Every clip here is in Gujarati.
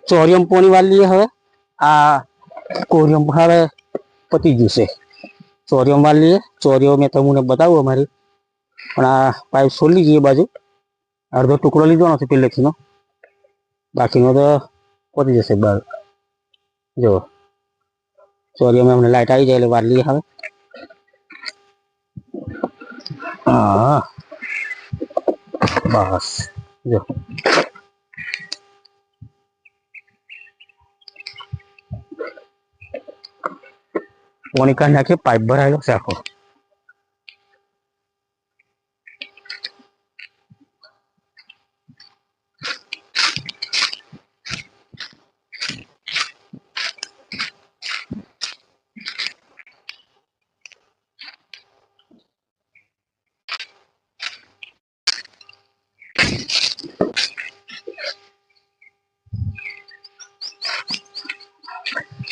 ચોરિયમ પોણી વાળી લઈએ હવે આ કોરિયમ હવે પતી ગયું છે ચોરિયમ વાળી લઈએ ચોરીઓ મેં તમને બતાવું અમારી પણ આ પાઇપ છોડી જઈએ બાજુ અડધો ટુકડો લીધો નથી પહેલેથીનો બાકીનો તો પતી જશે બાર જો ચોરીઓમાં અમને લાઈટ આવી જાય એટલે વાર લઈએ હવે હા બસ જો પાણી કાઢી નાખીએ પાઇપ ભરાયેલો છે આખો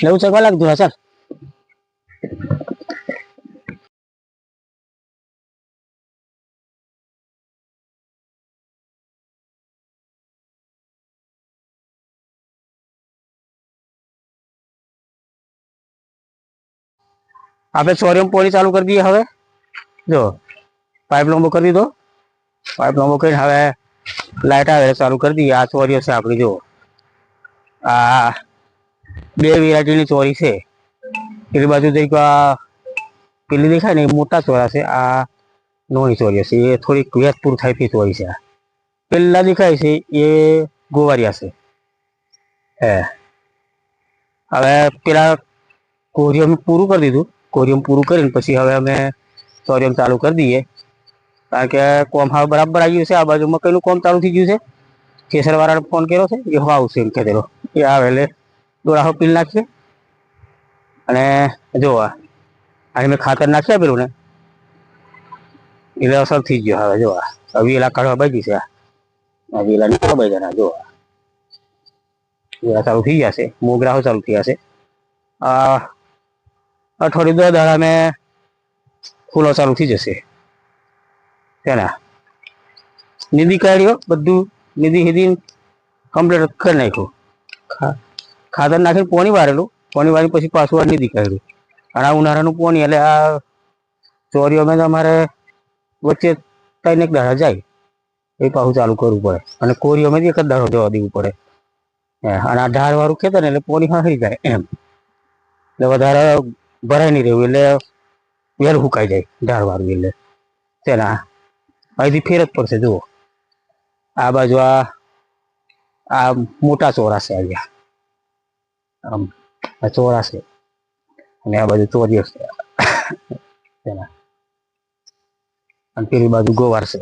લેવું ચકવા લાગતું હા ચાલ આપણે ચોરીયમ પોણી ચાલુ કરી દઈએ હવે જો પાઇપ લાંબો કરી દીધો પાઇપ લાંબો કરીને હવે લાઈટ આવે ચાલુ કરી દઈએ આ ચોરીઓ છે આપણી જો આ બે વેરાયટીની ચોરી છે પેલી બાજુ જઈ પેલી દેખાય ને મોટા ચોરા છે આ નોની ચોરી છે એ થોડીક વેતપૂર થાય તે ચોરી છે પેલા દેખાય છે એ ગોવારિયા છે હે હવે પેલા કોરિયમ પૂરું કરી દીધું કોરિયમ પૂરું કરીને પછી હવે અમે ચોરિયમ ચાલુ કરી દઈએ કારણ કે કોમ હવે બરાબર આવી ગયું છે આ બાજુ મકઈનું કોમ ચાલુ થઈ ગયું છે કેસરવાળાને ફોન કર્યો છે એ આવશે એમ કહેલો એ આવે એટલે દોરાહો પીલ નાખીએ અને જોવા અહીં મેં ખાતર નાખ્યા પેલું ને એટલે અસર થઈ ગયો હવે જોવા વેલા કાઢવા બાકી છે આ વેલા નીકળવા બાકી જોવા વેલા ચાલુ થઈ ગયા છે મોગરાઓ ચાલુ થયા છે અઠવાડિયું 10 દાડા મેં ફૂલો ચાલુ થઈ જશે તેના નિધિ કાઢ્યો બધું નિધિ હિધી કમ્પ્લીટ કરી નાખ્યું ખાતર નાખીને પોણી વારેલું પોણી વારી પછી પાછું આ નિધિ કાઢ્યું અને આ ઉનાળાનું પોણી એટલે આ ચોરીઓ મેં અમારે વચ્ચે 3 દાડા જાય એ પાછું ચાલુ કરવું પડે અને કોરીઓ મેં 1 દાડો જવા દેવું પડે અને આ ઢાળવાળું ખેતર ને એટલે પોણી હાંસી જાય એમ એટલે વધારે ભરાય નહીં રહ્યું એટલે વહેલું સુકાઈ જાય ઢાળવાળું એટલે તેના અહીંથી ફેર જ પડશે જુઓ આ બાજુ આ મોટા ચોરા છે અહીંયા આમ આ ચોરા છે અને આ બાજુ ચોરીઓ છે તેના અને પેલી બાજુ ગોવાર છે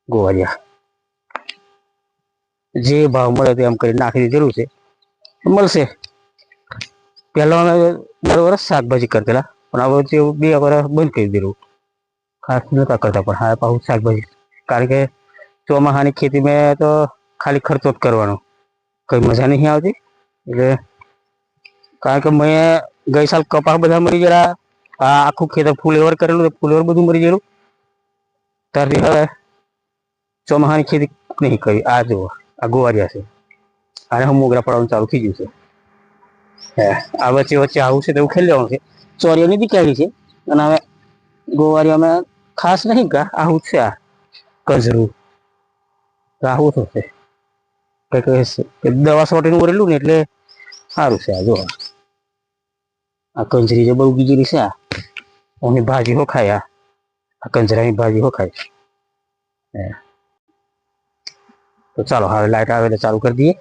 ગોવારિયા જે ભાવ મળે તે એમ કરી નાખી જરૂર છે મળશે પહેલા અમે દર વર્ષ શાકભાજી કરતેલા પણ હવે 2 વર્ષ બંધ કરી દીધું ખાસ નતા કરતા પણ હા પાછું શાકભાજી કારણ કે ચોમાસાની ખેતીમાં તો ખાલી ખર્ચો જ કરવાનો કઈ મજા નહીં આવતી એટલે કારણ કે મેં ગઈ સાલ કપાસ બધા મરી ગયેલા આ આખું ખેતર ફૂલેવર કરેલું ફૂલેવર બધું મરી ગયેલું ત્યારથી હવે ચોમાસાની ખેતી નહીં કરી આ જુઓ આ ગોવારિયા છે આને હું મોગરા પડવાનું ચાલુ થઈ ગયું છે આ વચ્ચે વચ્ચે આવું છે તો એવું ખેલી લેવાનું છે ચોરીઓની દીકરી છે અને હવે ગોવારિયામાં ખાસ નહીં કા આવું છે આ કજરું આવું થશે કંઈક દવા સોટીનું ઓરેલું ને એટલે સારું છે આ જો આ કંજરી જે બહુ ગીજેલી છે આની ભાજી હો ખાય આ કંજરાની ભાજી હો ખાય તો ચાલો હવે લાઈટ આવે એટલે ચાલુ કરી દઈએ